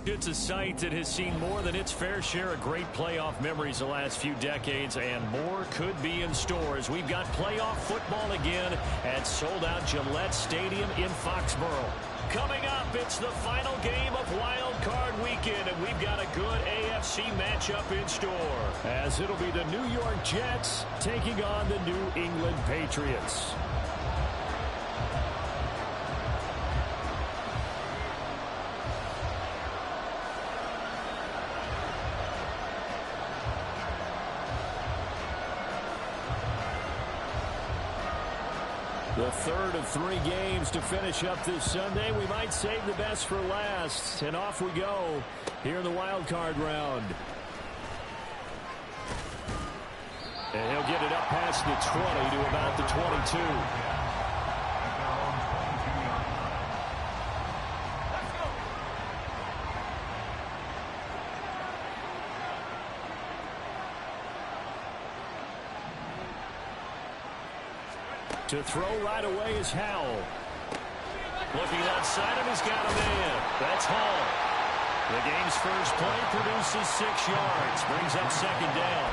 It's a site that has seen more than its fair share of great playoff memories the last few decades, and more could be in store as we've got playoff football again at sold-out Gillette Stadium in Foxborough. Coming up, it's the final game of Wild Card Weekend, and we've got a good AFC matchup in store, as it'll be the New York Jets taking on the New England Patriots. The third of 3 games to finish up this Sunday. We might save the best for last. And off we go here in the wild card round. And he'll get it up past the 20 to about the 22. To throw right away is Howell. Looking outside him, he's got a man. That's Hall. The game's first play produces 6 yards. Brings up second down.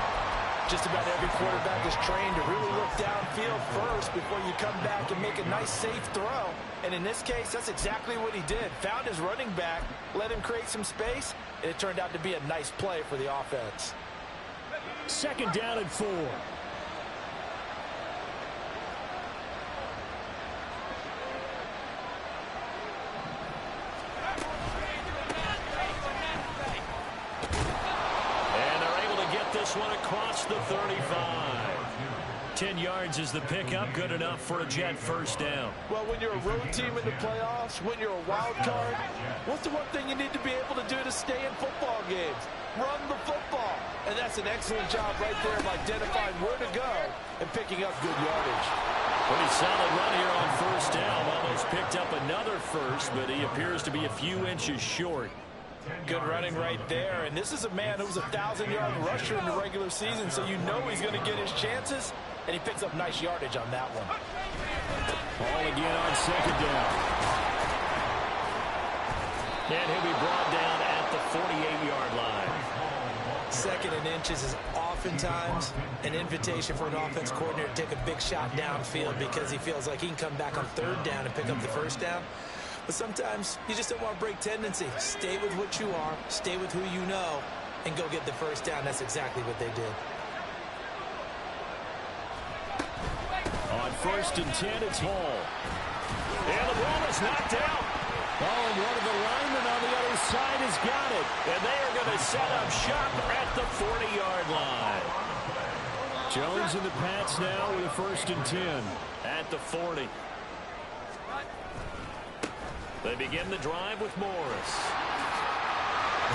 Just about every quarterback is trained to really look downfield first before you come back and make a nice, safe throw. And in this case, that's exactly what he did. Found his running back, let him create some space, and it turned out to be a nice play for the offense. Second down and 4. One across the 35. 10 yards is the pickup. Good enough for a Jet first down. Well, when you're a road team in the playoffs, when you're a wild card, what's the one thing you need to be able to do to stay in football games? Run the football. And that's an excellent job right there of identifying where to go and picking up good yardage. Pretty solid run here on first down. Almost picked up another first, but he appears to be a few inches short. Good running right there, and this is a man who was a 1,000-yard rusher in the regular season, so you know he's going to get his chances, and he picks up nice yardage on that one. Ball again on second down. And he'll be brought down at the 48-yard line. Second and inches is oftentimes an invitation for an offense coordinator to take a big shot downfield because he feels like he can come back on third down and pick up the first down. But sometimes you just don't want to break tendency. Stay with what you are, stay with who you know, and go get the first down. That's exactly what they did. On first and 10, it's Hall. And the ball is knocked out. Oh, and one of the linemen on the other side has got it. And they are going to set up shop at the 40-yard line. Jones and the Pats now with a first and 10 at the 40. They begin the drive with Morris.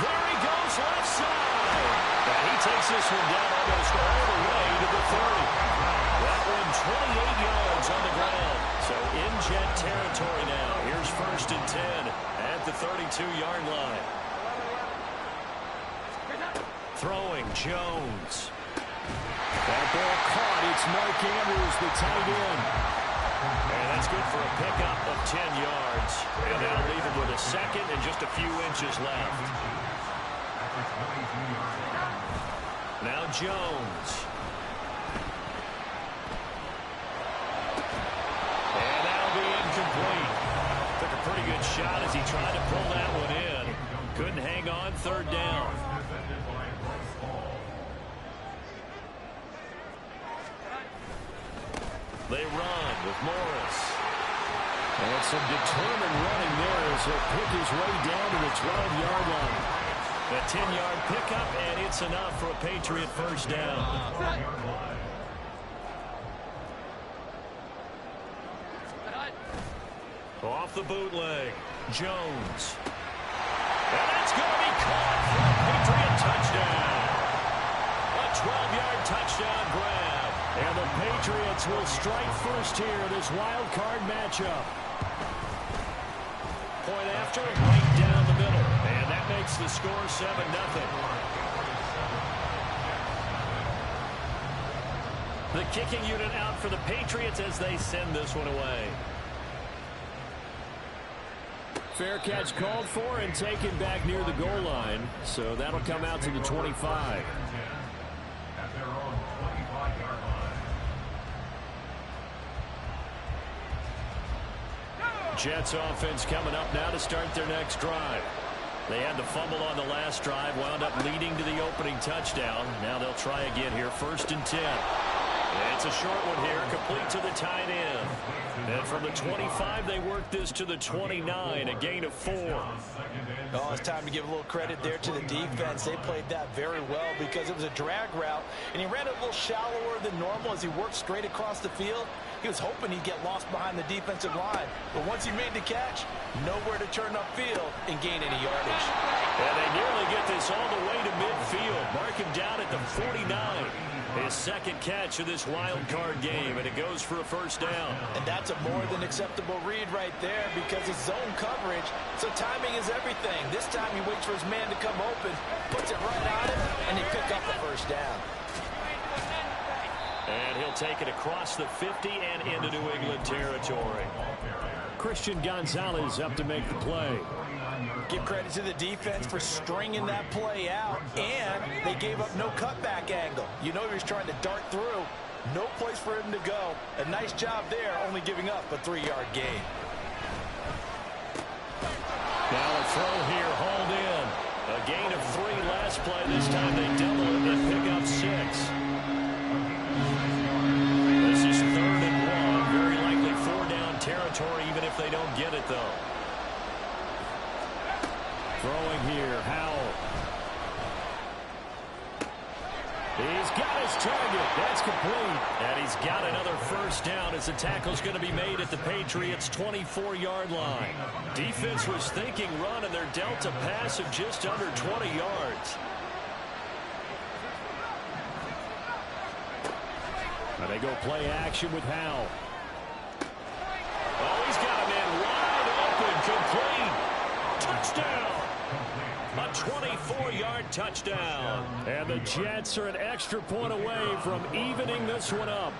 There he goes, left side. And he takes this one down almost all the way to the 30. That one 28 yards on the ground. So in Jet territory now. Here's first and 10 at the 32-yard line. Throwing Jones. That ball caught. It's Mark Andrews, the tight end. And that's good for a pickup of 10 yards. And that'll leave him with a second and just a few inches left. Now Jones. And that'll be incomplete. Took a pretty good shot as he tried to pull that one in. Couldn't hang on third down. They run with Morris. And some determined running there as he'll pick his way down to the 12-yard line. A 10-yard pickup, and it's enough for a Patriot first down. Off the bootleg, Jones. And that's going to be caught for a Patriot touchdown. A 12-yard touchdown grab. And the Patriots will strike first here in this wild card matchup. Point after, right down the middle. And that makes the score 7-0. The kicking unit out for the Patriots as they send this one away. Fair catch called for and taken back near the goal line. So that'll come out to the 25. Jets offense coming up now to start their next drive. They had the fumble on the last drive, wound up leading to the opening touchdown. Now they'll try again here, 1st and 10. It's a short one here, complete to the tight end. And from the 25, they work this to the 29, a gain of 4. Oh, it's time to give a little credit there to the defense. They played that very well because it was a drag route, and he ran a little shallower than normal as he worked straight across the field. He was hoping he'd get lost behind the defensive line. But once he made the catch, nowhere to turn upfield and gain any yardage. And they nearly get this all the way to midfield. Mark him down at the 49. His second catch of this wild card game, and it goes for a 1st down. And that's a more than acceptable read right there because it's zone coverage, so timing is everything. This time he waits for his man to come open, puts it right on him, and they pick up a 1st down. And he'll take it across the 50 and into New England territory. Christian Gonzalez up to make the play. Give credit to the defense for stringing that play out, and they gave up no cutback angle. You know he was trying to dart through. No place for him to go. A nice job there, only giving up a 3-yard gain. Now a throw here, hauled in. A gain of 3 last play. This time they double it and pick up 6. This is 3rd and 1. Very likely 4-down territory, even if they don't get it, though. Throwing here, Howell. He's got his target. That's complete. And he's got another 1st down as the tackle's going to be made at the Patriots' 24-yard line. Defense was thinking run, and they're dealt a pass of just under 20 yards. Now they go play action with Howell. Oh, he's got a man wide open, complete. Touchdown. A 24-yard touchdown. And the Jets are an extra point away from evening this one up.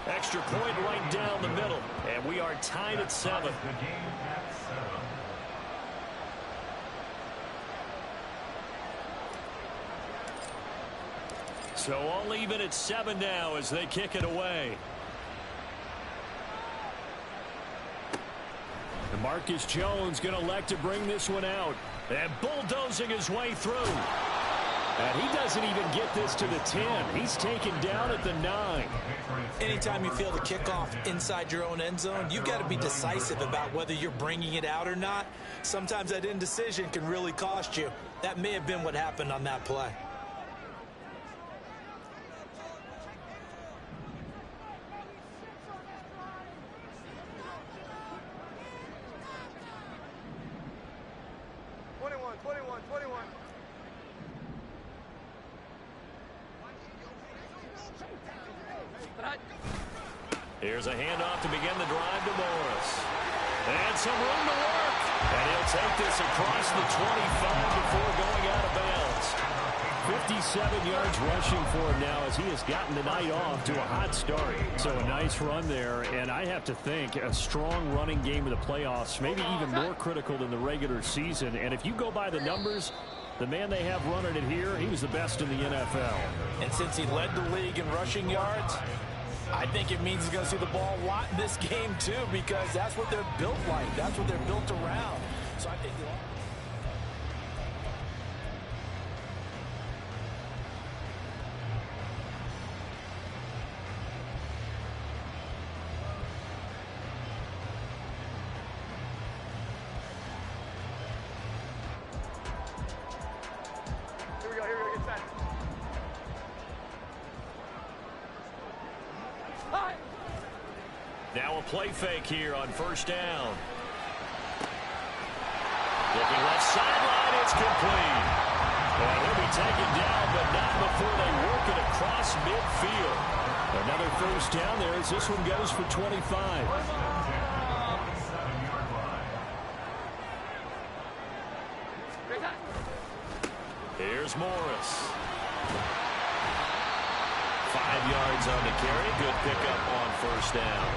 Extra point right down the middle. And we are tied at 7. So all even at 7 now as they kick it away. Marcus Jones going to elect to bring this one out. And bulldozing his way through. And he doesn't even get this to the 10. He's taken down at the 9. Anytime you feel the kickoff inside your own end zone, you've got to be decisive about whether you're bringing it out or not. Sometimes that indecision can really cost you. That may have been what happened on that play. Here's a handoff to begin the drive to Morris. And some room to work. And he'll take this across the 25 before going out of bounds. 57 yards rushing for him now as he has gotten the night off to a hot start. So a nice run there. And I have to think a strong running game in the playoffs, maybe even more critical than the regular season. And if you go by the numbers, the man they have running it here, he was the best in the NFL. And since he led the league in rushing yards, I think it means he's going to see the ball a lot in this game, too, because that's what they're built like. That's what they're built around. So I think now a play fake here on 1st down. Looking left sideline, it's complete. And he'll be taken down, but not before they work it across midfield. Another 1st down there as this one goes for 25. Here's Morris. 5 yards on the carry. Good pickup on first down.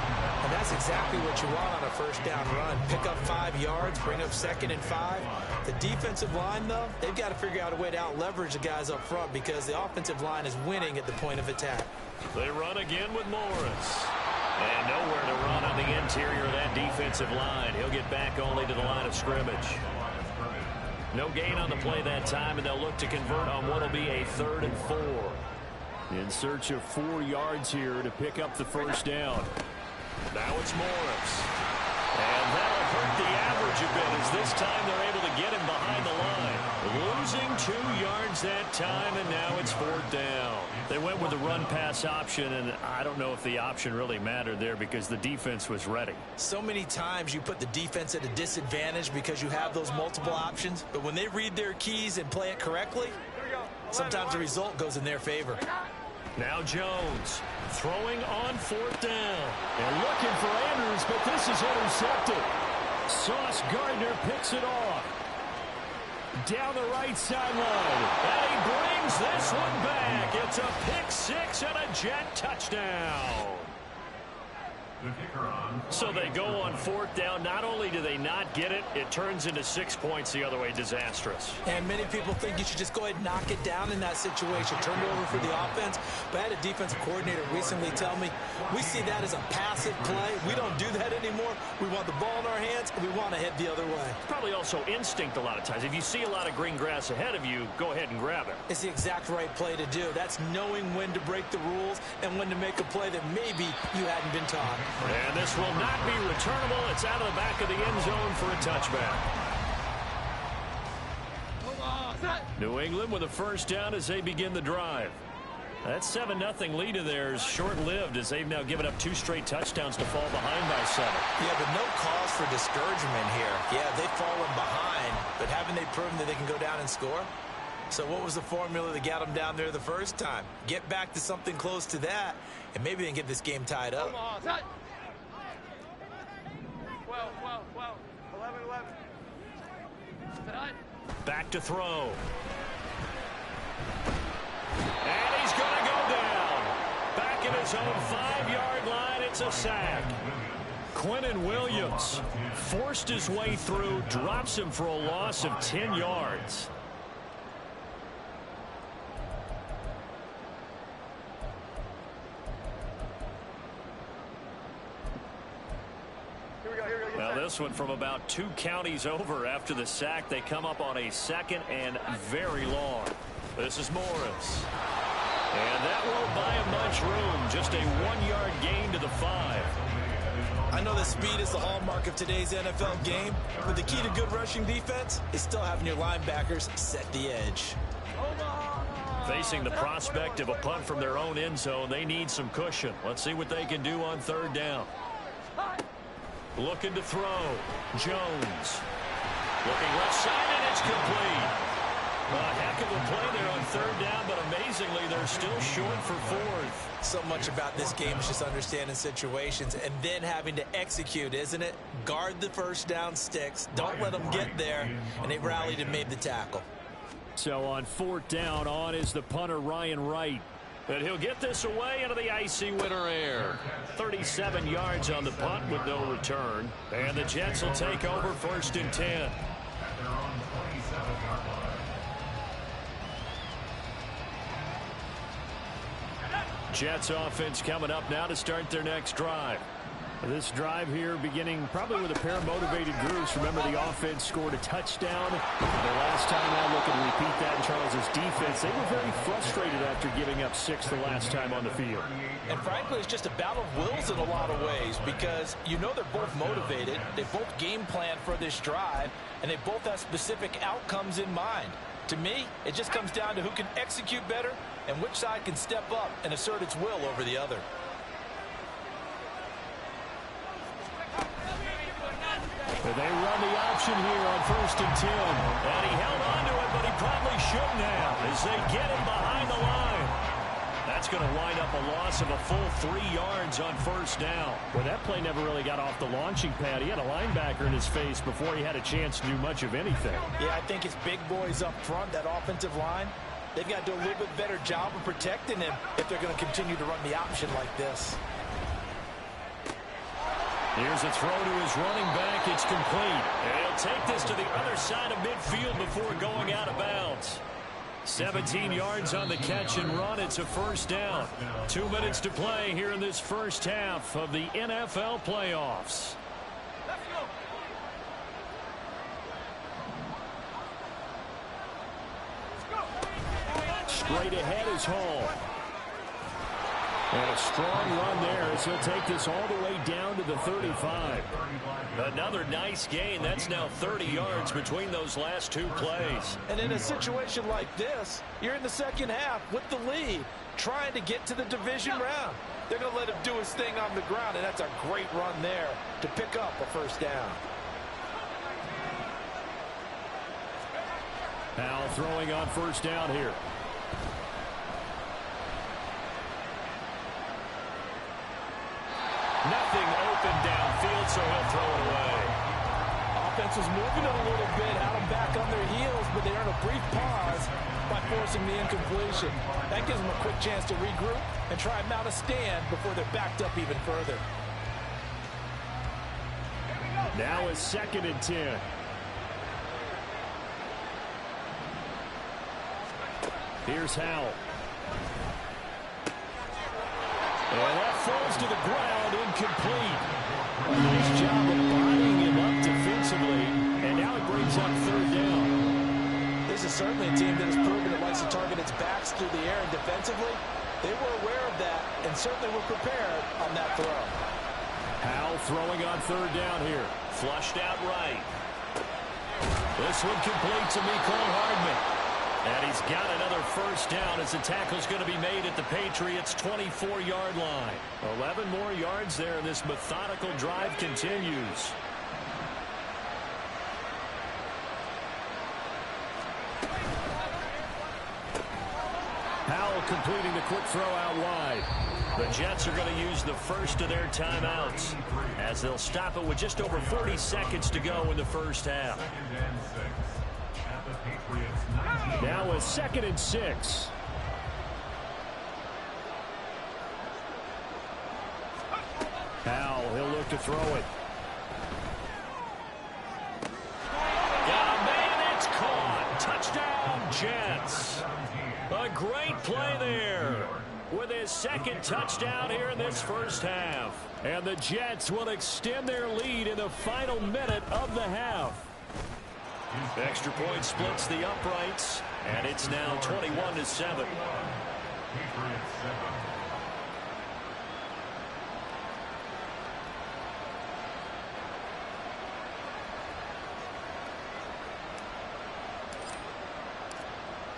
And that's exactly what you want on a first down run. Pick up 5 yards, bring up 2nd and 5. The defensive line, though, they've got to figure out a way to out-leverage the guys up front because the offensive line is winning at the point of attack. They run again with Morris. And nowhere to run on the interior of that defensive line. He'll get back only to the line of scrimmage. No gain on the play that time, and they'll look to convert on what will be a 3rd and 4. In search of 4 yards here to pick up the first down. Now it's Morris. And that'll hurt the average a bit as this time they're able to get him behind the line. Losing 2 yards that time, and now it's 4th down. They went with the run-pass option, and I don't know if the option really mattered there because the defense was ready. So many times you put the defense at a disadvantage because you have those multiple options, but when they read their keys and play it correctly, sometimes the result goes in their favor. Now Jones throwing on 4th down. They're looking for Andrews, but this is intercepted. Sauce Gardner picks it off. Down the right sideline. And he brings this one back. It's a pick 6 and a Jet touchdown. So they go on 4th down. Not only do they not get it, it turns into 6 points the other way. Disastrous. And many people think you should just go ahead and knock it down in that situation. Turn it over for the offense. But I had a defensive coordinator recently tell me, we see that as a passive play. We don't do that anymore. We want the ball in our hands, and we want to head the other way. Probably also instinct a lot of times. If you see a lot of green grass ahead of you, go ahead and grab it. It's the exact right play to do. That's knowing when to break the rules and when to make a play that maybe you hadn't been taught. And this will not be returnable. It's out of the back of the end zone for a touchback. New England with a first down as they begin the drive. That 7-0 lead of theirs short-lived as they've now given up 2 straight touchdowns to fall behind by 7. Yeah, but no cause for discouragement here. Yeah, they've fallen behind, but haven't they proven that they can go down and score? So what was the formula that got them down there the first time? Get back to something close to that, and maybe they can get this game tied up. 11. Back to throw. And he's going to go down. Back at his own 5-yard line, it's a sack. Quinnen Williams forced his way through, drops him for a loss of 10 yards. Now this one from about 2 counties over after the sack. They come up on a 2nd and very long. This is Morris. And that won't buy him much room. Just a 1-yard gain to the 5. I know that speed is the hallmark of today's NFL game, but the key to good rushing defense is still having your linebackers set the edge. Facing the prospect of a punt from their own end zone, they need some cushion. Let's see what they can do on 3rd down. Looking to throw. Jones. Looking left side, and it's complete. A heck of a play there on 3rd down, but amazingly, they're still short for 4th. So much about this game is just understanding situations and then having to execute, isn't it? Guard the first down sticks. Don't let them get there, and they rallied and made the tackle. So on 4th down, on is the punter, Ryan Wright. But he'll get this away into the icy winter air. 37 yards on the punt with no return. And the Jets will take over 1st and 10. Jets offense coming up now to start their next drive. This drive here beginning probably with a pair of motivated groups. Remember, the offense scored a touchdown. The last time out, looking to repeat that in Charles's defense. They were very frustrated after giving up 6 the last time on the field. And frankly, it's just a battle of wills in a lot of ways because you know they're both motivated. They both game plan for this drive, and they both have specific outcomes in mind. To me, it just comes down to who can execute better and which side can step up and assert its will over the other. They run the option here on 1st and 10. And he held on to it, but he probably shouldn't have as they get him behind the line. That's going to wind up a loss of a full 3 yards on 1st down. Well, that play never really got off the launching pad. He had a linebacker in his face before he had a chance to do much of anything. Yeah, I think it's big boys up front, that offensive line. They've got to do a little bit better job of protecting him if they're going to continue to run the option like this. Here's a throw to his running back. It's complete. And he'll take this to the other side of midfield before going out of bounds. 17 yards on the catch and run. It's a first down. 2 minutes to play here in this first half of the NFL playoffs. Straight ahead is Hall. And a strong run there as he'll take this all the way down to the 35. Another nice gain. That's now 30 yards between those last two plays. And in a situation like this, you're in the second half with the lead, trying to get to the division round. They're going to let him do his thing on the ground, and that's a great run there to pick up a first down. Now throwing on first down here. Nothing open downfield, so he'll throw it away. Offense was moving it a little bit, had them back on their heels, but they earned a brief pause by forcing the incompletion. That gives them a quick chance to regroup and try and mount a stand before they're backed up even further. Now it's 2nd and 10. Here's Howell. And that falls to the ground, incomplete. A nice job of bodying him up defensively, and now it brings up 3rd down. This is certainly a team that has proven it likes to target its backs through the air and defensively. They were aware of that and certainly were prepared on that throw. Howell throwing on 3rd down here. Flushed out right. This one complete to Mecole Hardman. And he's got another first down as the tackle's going to be made at the Patriots' 24-yard line. 11 more yards there, and this methodical drive continues. Howell completing the quick throw out wide. The Jets are going to use the first of their timeouts as they'll stop it with just over 40 seconds to go in the first half. Now a 2nd and 6. Howell, he'll look to throw it. Got a man, it's caught. Touchdown, Jets. A great play there with his 2nd touchdown here in this first half. And the Jets will extend their lead in the final minute of the half. Extra point splits the uprights, and it's now 21-7.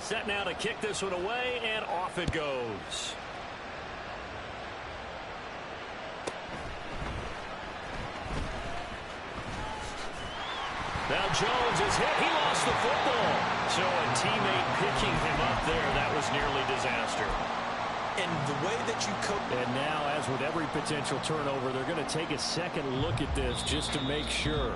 Set now to kick this one away, and off it goes. Now Jones is hit. He lost the football. So a teammate picking him up there, that was nearly disaster. And the way that you cope. And now, as with every potential turnover, they're going to take a second look at this just to make sure.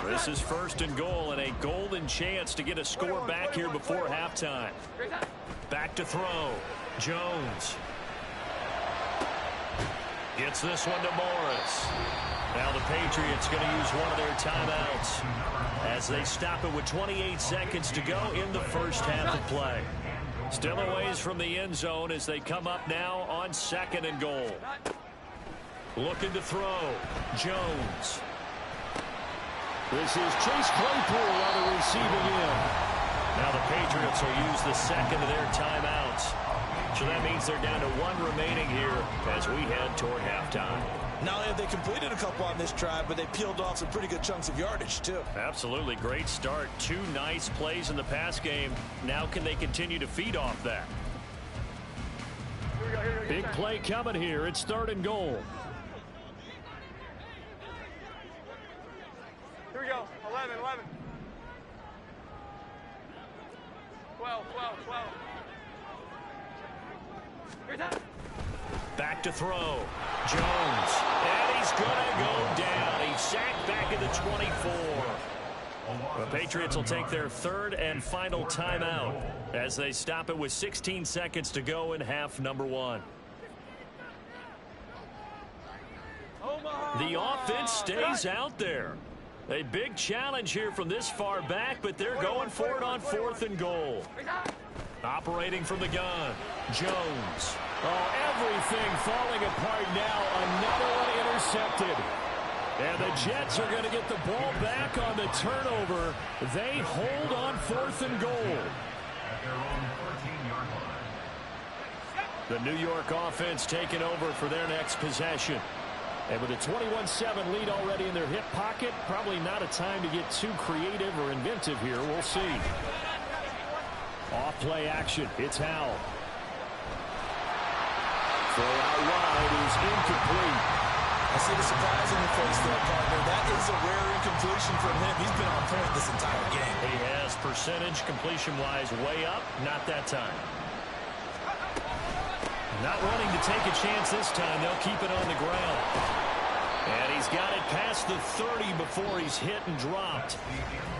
This is 1st and goal and a golden chance to get a score back here before halftime. Back to throw. Jones. Gets this one to Morris. Now the Patriots going to use one of their timeouts as they stop it with 28 seconds to go in the first half of play. Still a ways from the end zone as they come up now on 2nd and goal. Looking to throw. Jones. This is Chase Claypool on the receiving end. Now the Patriots will use the second of their timeouts. So that means they're down to one remaining here as we head toward halftime. Not only have they completed a couple on this drive, but they peeled off some pretty good chunks of yardage, too. Absolutely. Great start. 2 nice plays in the pass game. Now can they continue to feed off that? Big play coming here. It's 3rd and goal. Here we go. 11, 11. 12, 12, 12. Here's that. Back to throw. Jones. And he's going to go down. He's sacked back at the 24. The Patriots will take their 3rd and final timeout as they stop it with 16 seconds to go in half number 1. The offense stays out there. A big challenge here from this far back, but they're going for it on 4th and goal. Operating from the gun. Jones. Oh, everything falling apart now. Another one intercepted. And the Jets are going to get the ball back on the turnover. They hold on 4th and goal. The New York offense taking over for their next possession. And with a 21-7 lead already in their hip pocket, probably not a time to get too creative or inventive here. We'll see. Off-play action. It's Howell. Throw out wide is incomplete. I see the surprise in the face there, partner. That is a rare incompletion from him. He's been on point this entire game. He has percentage completion-wise way up. Not that time. Not wanting to take a chance this time. They'll keep it on the ground. And he's got it past the 30 before he's hit and dropped.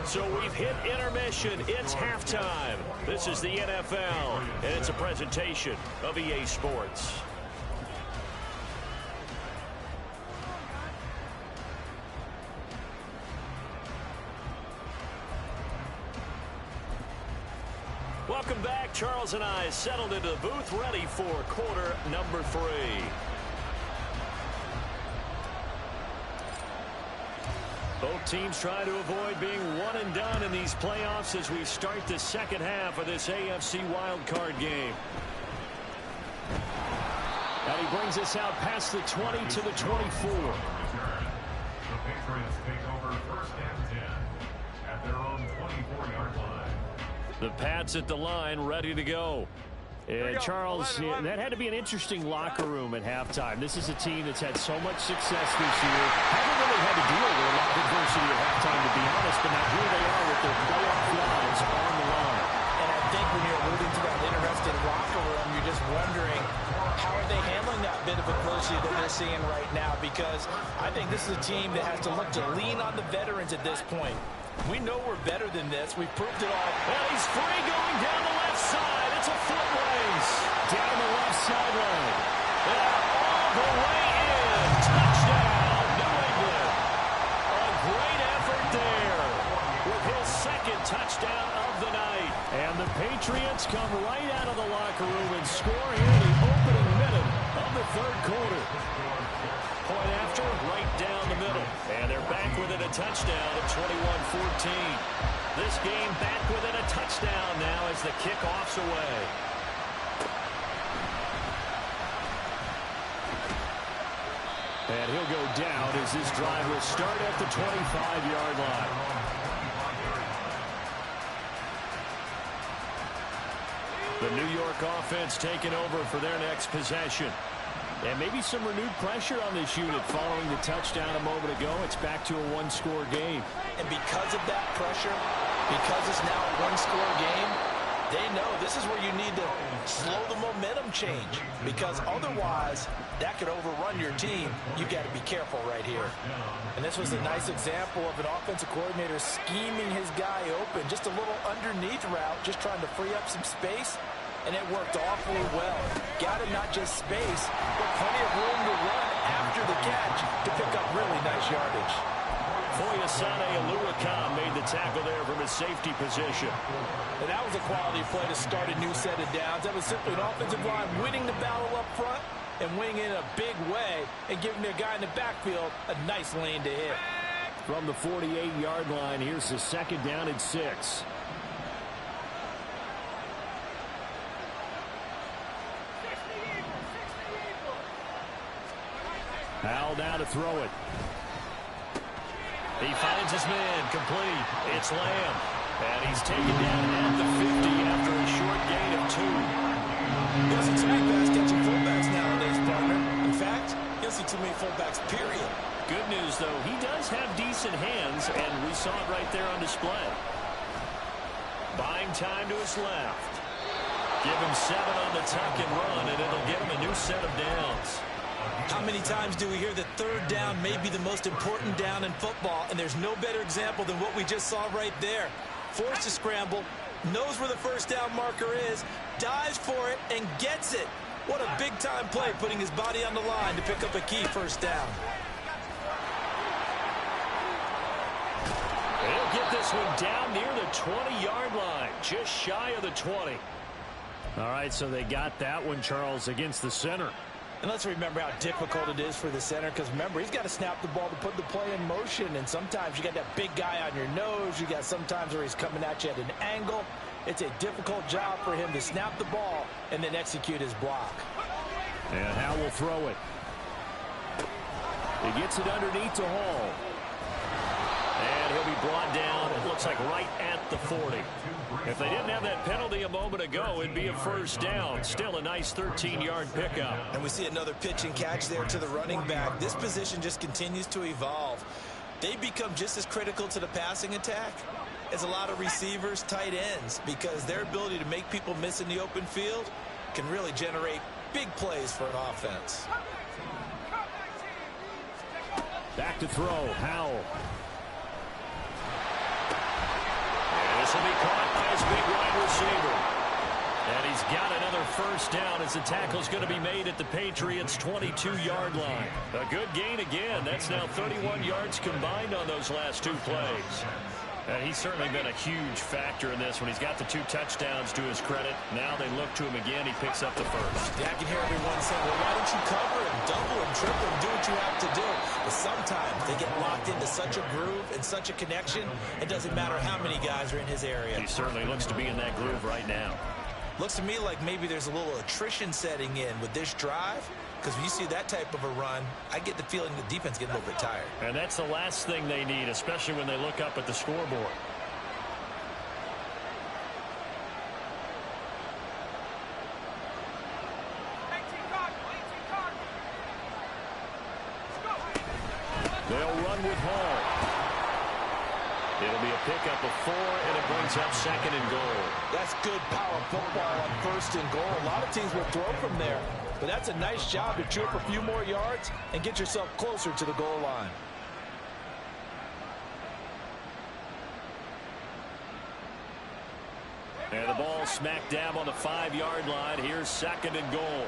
So we've hit intermission. It's halftime. This is the NFL, and it's a presentation of EA Sports. Welcome back. Charles and I settled into the booth, ready for quarter number 3. Both teams trying to avoid being one and done in these playoffs as we start the second half of this AFC wildcard game. And he brings us out past the 20 to the 24. The Patriots take over 1st and 10 at their own 24-yard line. The Pats at the line, ready to go. And Charles, 11. That had to be an interesting locker room at halftime. This is a team that's had so much success this year. Haven't really had to deal with a lot of adversity at halftime, to be honest, but now here they are with their playoff lives on the line. And I think when you're alluding to that interesting locker room, you're just wondering, how are they handling that bit of adversity that they're seeing right now? Because I think this is a team that has to look to lean on the veterans at this point. We know we're better than this. We've proved it all. And he's free going down the left side. It's a foot race. Down the left sideline. And all the way in. Touchdown, New England. A great effort there with his 2nd touchdown of the night. And the Patriots come right out of the locker room and score here in the opening minute of the 3rd quarter. Point after, right down the middle. And they're back within a touchdown at 21-14. This game back within a touchdown now as the kickoff's away. And he'll go down as this drive will start at the 25-yard line. The New York offense taking over for their next possession. And maybe some renewed pressure on this unit following the touchdown a moment ago. It's back to a 1-score game. And because of that pressure, because it's now a 1-score game, they know this is where you need to slow the momentum change. Because otherwise, that could overrun your team. You've got to be careful right here. And this was a nice example of an offensive coordinator scheming his guy open. Just a little underneath route, just trying to free up some space. And it worked awfully well. Got him not just space, but plenty of room to run after the catch to pick up really nice yardage. Foyesade Oluwakan made the tackle there from his safety position. And that was a quality play to start a new set of downs. That was simply an offensive line winning the battle up front and wing in a big way and giving the guy in the backfield a nice lane to hit. From the 48-yard line, here's the 2nd down and 6. Howell now to throw it. He finds his man, complete. It's Lamb. And he's taken down at the 50 after a short gain of 2. There's a tag pass catching fullbacks nowadays, partner. In fact, you don't see too many fullbacks, period. Good news, though, he does have decent hands, and we saw it right there on display. Buying time to his left. Give him 7 on the tuck and run, and it'll give him a new set of downs. How many times do we hear that 3rd down may be the most important down in football, and there's no better example than what we just saw right there. Forced to scramble, knows where the 1st down marker is, dives for it, and gets it. What a big-time play, putting his body on the line to pick up a key 1st down. He'll get this one down near the 20-yard line, just shy of the 20. All right, so they got that one, Charles, against the center. And let's remember how difficult it is for the center, because remember, he's got to snap the ball to put the play in motion, and sometimes you got that big guy on your nose. You got sometimes where he's coming at you at an angle. It's a difficult job for him to snap the ball and then execute his block. And Howell will throw it. He gets it underneath to Hall. And he'll be brought down, it looks like right at the 40. If they didn't have that penalty a moment ago, it'd be a 1st down. Still a nice 13-yard pickup. And we see another pitch and catch there to the running back. This position just continues to evolve. They become just as critical to the passing attack as a lot of receivers, tight ends, because their ability to make people miss in the open field can really generate big plays for an offense. Back to throw, Howell. This will be caught by his big wide receiver. And he's got another 1st down as the tackle's going to be made at the Patriots' 22-yard line. A good gain again. That's now 31 yards combined on those last 2 plays. And he's certainly been a huge factor in this when he's got the 2 touchdowns to his credit. Now they look to him again. He picks up the 1st. Yeah, I can hear everyone saying, well, why don't you cover him, double him, triple him, do what you have to do. But sometimes they get locked into such a groove and such a connection, it doesn't matter how many guys are in his area. He certainly looks to be in that groove right now. Looks to me like maybe there's a little attrition setting in with this drive, because when you see that type of a run, I get the feeling the defense getting a little bit tired. And that's the last thing they need, especially when they look up at the scoreboard. They'll run with Hall. It'll be a pickup of 4, and it brings up 2nd and goal. That's good power football on 1st and goal. A lot of teams will throw from there, but that's a nice job to chew up a few more yards and get yourself closer to the goal line. And the ball smack dab on the 5-yard line. Here's 2nd and goal.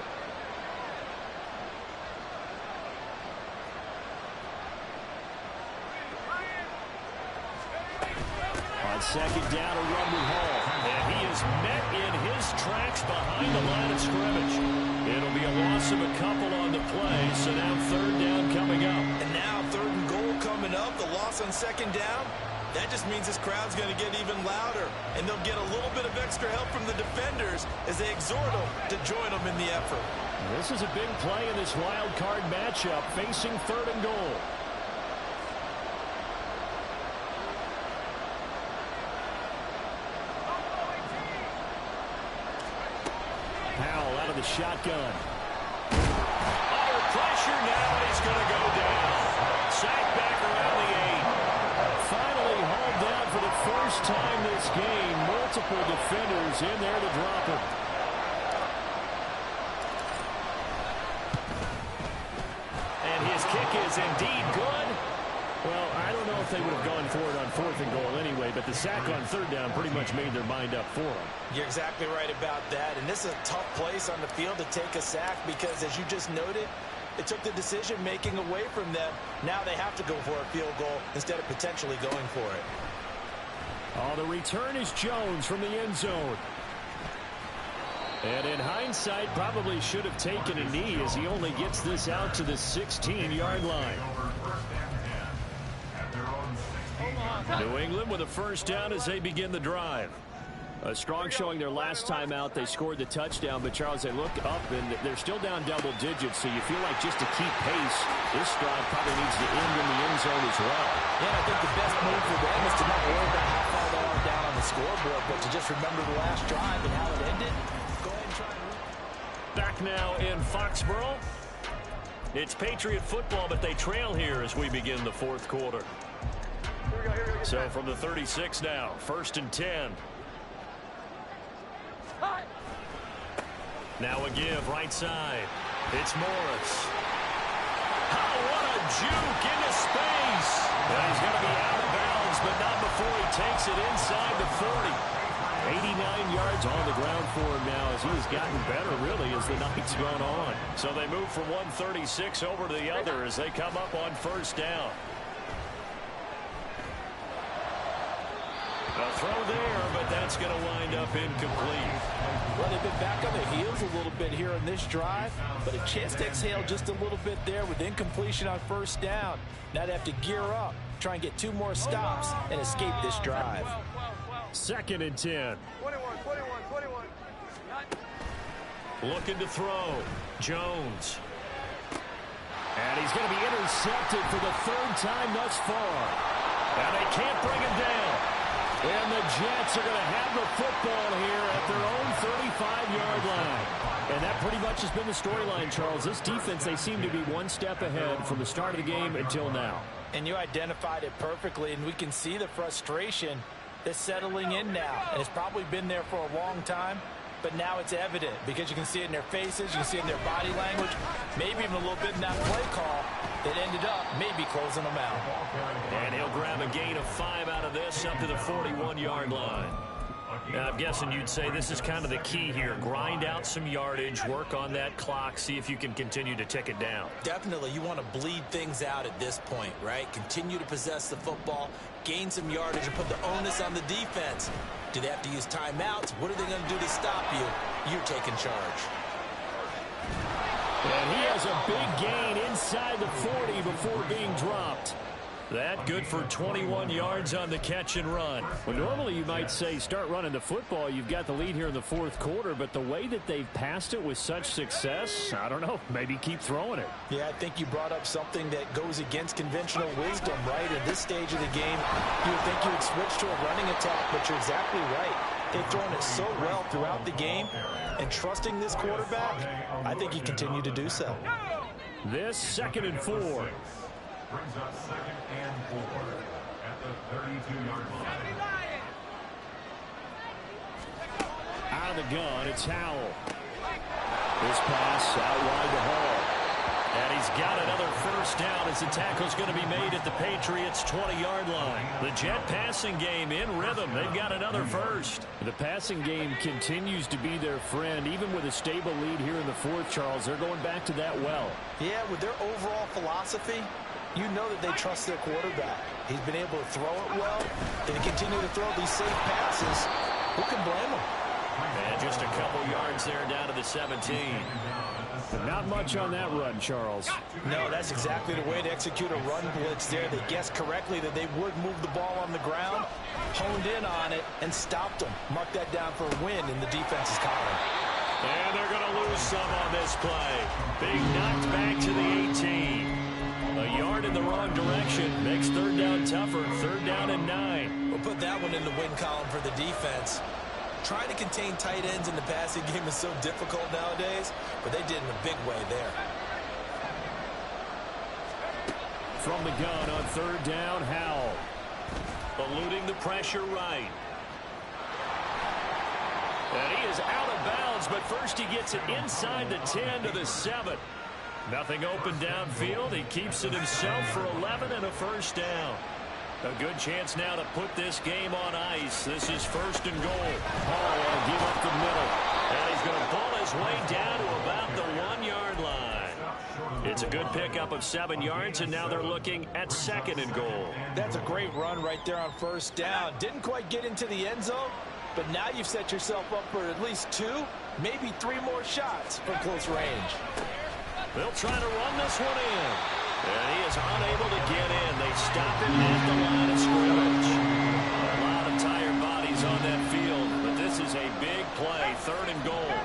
On 2nd down, a run with Hall. And he is met in his tracks behind the line of scrimmage. It'll be a loss of a couple on the play, so now 3rd down coming up. And now 3rd and goal coming up, the loss on 2nd down. That just means this crowd's going to get even louder, and they'll get a little bit of extra help from the defenders as they exhort them to join them in the effort. This is a big play in this wild card matchup, facing 3rd and goal. Howell out of the shotgun. Under pressure now, he's going to go down. Sacked back around the 8. Finally hauled down for the 1st time this game. Multiple defenders in there to drop him. And his kick is indeed good. Well, I don't know if they would have gone for it on 4th and goal anyway, but the sack on 3rd down pretty much made their mind up for them. You're exactly right about that, and this is a tough place on the field to take a sack because, as you just noted, it took the decision-making away from them. Now they have to go for a field goal instead of potentially going for it. Oh, the return is Jones from the end zone. And in hindsight, probably should have taken a knee as he only gets this out to the 16-yard line. New England with a first down as they begin the drive. A strong showing their last time out. They scored the touchdown, but Charles, they look up and they're still down double digits, so you feel like just to keep pace, this drive probably needs to end in the end zone as well. Yeah, I think the best move for them is to not worry about how far they are down on the scoreboard, but to just remember the last drive and how it ended. Go ahead and try and... Back now in Foxborough. It's Patriot football, but they trail here as we begin the fourth quarter. So from the 36 now, 1st and 10. Now a give right side. It's Morris. Oh, what a juke into space. And he's going to be out of bounds, but not before he takes it inside the 40. 89 yards on the ground for him now as he has gotten better, really, as the night's gone on. So they move from 136 over to the other as they come up on first down. A throw there, but that's going to wind up incomplete. Well, they've been back on their heels a little bit here in this drive, but a chance to exhale just a little bit there with incompletion on first down. Now they have to gear up, try and get 2 more stops, and escape this drive. 2nd and 10. 21. Looking to throw. Jones. And he's going to be intercepted for the 3rd time thus far. And they can't bring him down. And the Jets are going to have the football here at their own 35-yard line. And that pretty much has been the storyline, Charles. This defense, they seem to be one step ahead from the start of the game until now. And you identified it perfectly, and we can see the frustration that's settling in now. And it's probably been there for a long time, but now it's evident because you can see it in their faces, you can see it in their body language, maybe even a little bit in that play call that ended up maybe closing them out. And he'll grab a gain of 5 out of this up to the 41-yard line. Now, I'm guessing you'd say this is kind of the key here. Grind out some yardage, work on that clock, see if you can continue to tick it down. Definitely, you want to bleed things out at this point, right? Continue to possess the football, gain some yardage, and put the onus on the defense. Do they have to use timeouts? What are they going to do to stop you? You're taking charge. And he has a big gain inside the 40 before being dropped. That good for 21 yards on the catch and run. Well, normally you might say start running the football. You've got the lead here in the fourth quarter, but the way that they've passed it with such success, I don't know, maybe keep throwing it. Yeah, I think you brought up something that goes against conventional wisdom, right? At this stage of the game, you would think you would switch to a running attack, but you're exactly right. They've thrown it so well throughout the game, and trusting this quarterback, I think you continue to do so. This 2nd and 4. Brings up 2nd and 4 at the 32-yard line. Out of the gun, it's Howell. This pass out wide to Hall. And he's got another first down as the tackle's going to be made at the Patriots' 20-yard line. The Jet passing game in rhythm. They've got another first. The passing game continues to be their friend. Even with a stable lead here in the fourth, Charles, they're going back to that well. Yeah, with their overall philosophy, you know that they trust their quarterback. He's been able to throw it well. They continue to throw these safe passes. Who can blame them? And just a couple yards there down to the 17. But not much on that run, Charles. No, that's exactly the way to execute a run blitz there. They guessed correctly that they would move the ball on the ground, honed in on it, and stopped them. Mark that down for a win in the defense's column. And they're going to lose some on this play. Being knocked back to the 18. A yard in the wrong direction makes 3rd down tougher. 3rd down and 9. We'll put that one in the win column for the defense. Trying to contain tight ends in the passing game is so difficult nowadays, but they did in a big way there. From the gun on 3rd down, Howell. Eluding the pressure right. And he is out of bounds, but first he gets it inside the 10 to the 7. Nothing open downfield. He keeps it himself for 11 and a first down. A good chance now to put this game on ice. This is 1st and goal. Hall will give up the middle. And he's going to pull his way down to about the 1-yard line. It's a good pickup of 7 yards, and now they're looking at 2nd and goal. That's a great run right there on 1st down. Didn't quite get into the end zone, but now you've set yourself up for at least 2, maybe 3 more shots from close range. They'll try to run this one in. And he is unable to get in. They stop him at the line of scrimmage. A lot of tired bodies on that field, but this is a big play, 3rd and goal.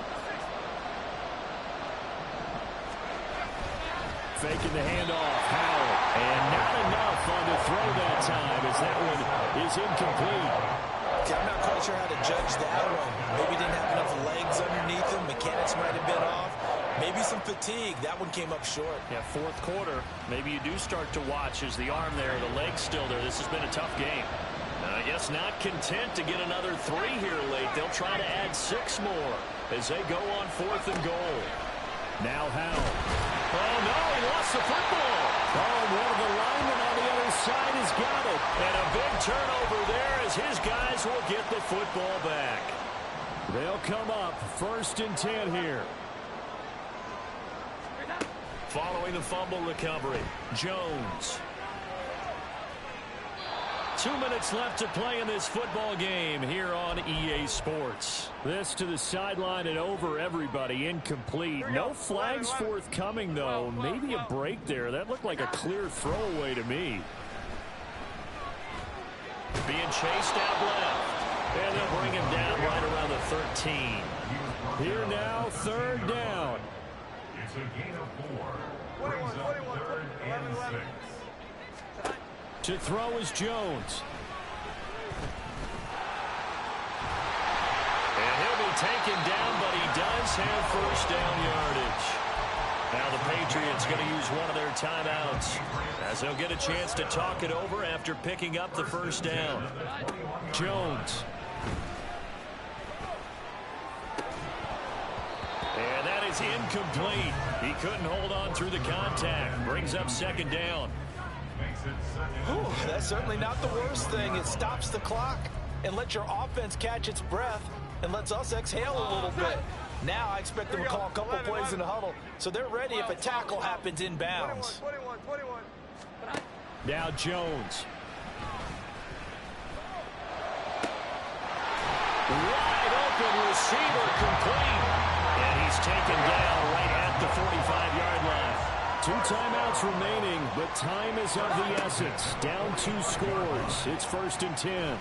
Faking the handoff, Howell. And not enough on the throw that time as that one is incomplete. Okay, I'm not quite sure how to judge that one. Maybe didn't have enough legs underneath him. Mechanics might have been off. Maybe some fatigue. That one came up short. Yeah, 4th quarter. Maybe you do start to watch as the arm there, the leg's still there. This has been a tough game. And I guess not content to get another 3 here late. They'll try to add 6 more as they go on 4th and goal. Now Howell. Oh, no, he lost the football. Oh, one of the linemen on the other side has got it. And a big turnover there as his guys will get the football back. They'll come up 1st and 10 here. Following the fumble recovery, Jones. 2 minutes left to play in this football game here on EA Sports. This to the sideline and over everybody. Incomplete. No flags forthcoming, though. Maybe a break there. That looked like a clear throwaway to me. Being chased out left. And they'll bring him down right around the 13. Here now, 3rd down. It's a gain of 4. Brings up 3rd and 6. To throw is Jones. And he'll be taken down, but he does have 1st down yardage. Now the Patriots going to use one of their timeouts as they'll get a chance to talk it over after picking up the 1st down. Jones. And that is incomplete. He couldn't hold on through the contact. Brings up 2nd down. Ooh, that's certainly not the worst thing. It stops the clock and lets your offense catch its breath and lets us exhale a little bit. Now I expect them to call a couple plays in the huddle so they're ready if a tackle happens inbounds. 21. Now Jones. Wide open receiver complete. And he's taken down right at the 45-yard line. 2 timeouts remaining, but time is of the essence. Down 2 scores. It's 1st and 10.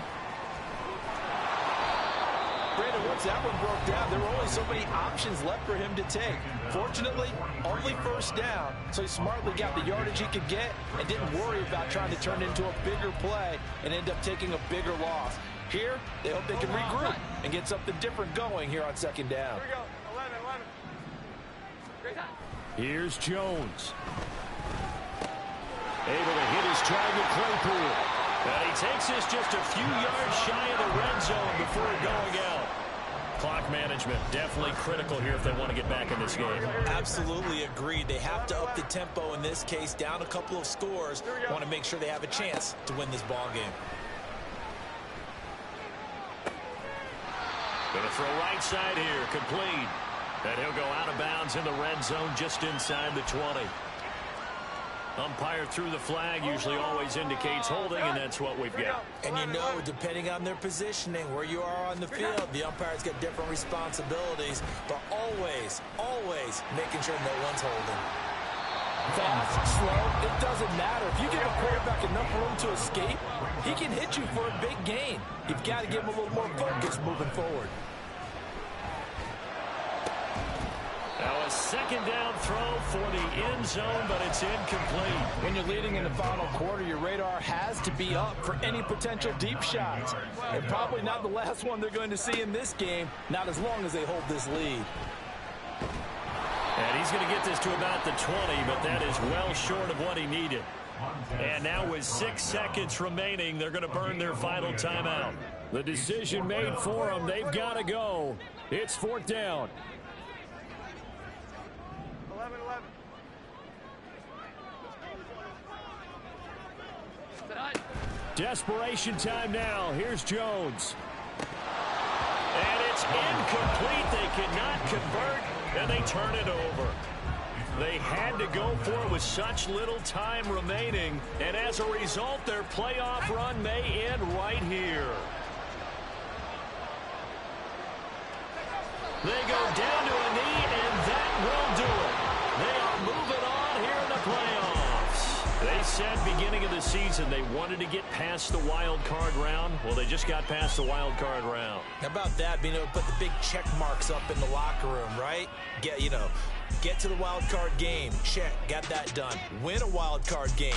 Brandon, once that one broke down, there were only so many options left for him to take. Fortunately, only 1st down, so he smartly got the yardage he could get and didn't worry about trying to turn it into a bigger play and end up taking a bigger loss. Here, they hope they can regroup and get something different going here on 2nd down. Here we go. 11. Great time. Here's Jones. Able to hit his target, Claypool. And he takes this just a few yards shy of the red zone before going out. Clock management definitely critical here if they want to get back in this game. Absolutely agreed. They have to up the tempo in this case, down a couple of scores. Want to make sure they have a chance to win this ball game. Going to throw right side here, complete. And he'll go out of bounds in the red zone just inside the 20. Umpire threw the flag, usually always indicates holding, and that's what we've got. And you know, depending on their positioning, where you are on the field, the umpire's got different responsibilities, but always making sure no one's holding. Fast, slow, it doesn't matter. If you give a quarterback enough room to escape, he can hit you for a big gain. You've got to give him a little more focus moving forward. Now a 2nd down throw for the end zone, but it's incomplete. When you're leading in the final quarter, your radar has to be up for any potential deep shots. And probably not the last one they're going to see in this game, not as long as they hold this lead. And he's going to get this to about the 20, but that is well short of what he needed. And now with 6 seconds remaining, they're going to burn their final timeout. The decision made for them. They've got to go. It's 4th down. 11. Desperation time now. Here's Jones. And it's incomplete. They cannot convert, and they turn it over. They had to go for it with such little time remaining, and as a result, their playoff run may end right here. They go down to a knee, and that will do it. They are moving on here in the playoffs. They said beginning of the season they wanted to get past the wild card round. Well, they just got past the wild card round. How about that, being able to put the big check marks up in the locker room, right? Get to the wild card game. Check, got that done. Win a wild card game.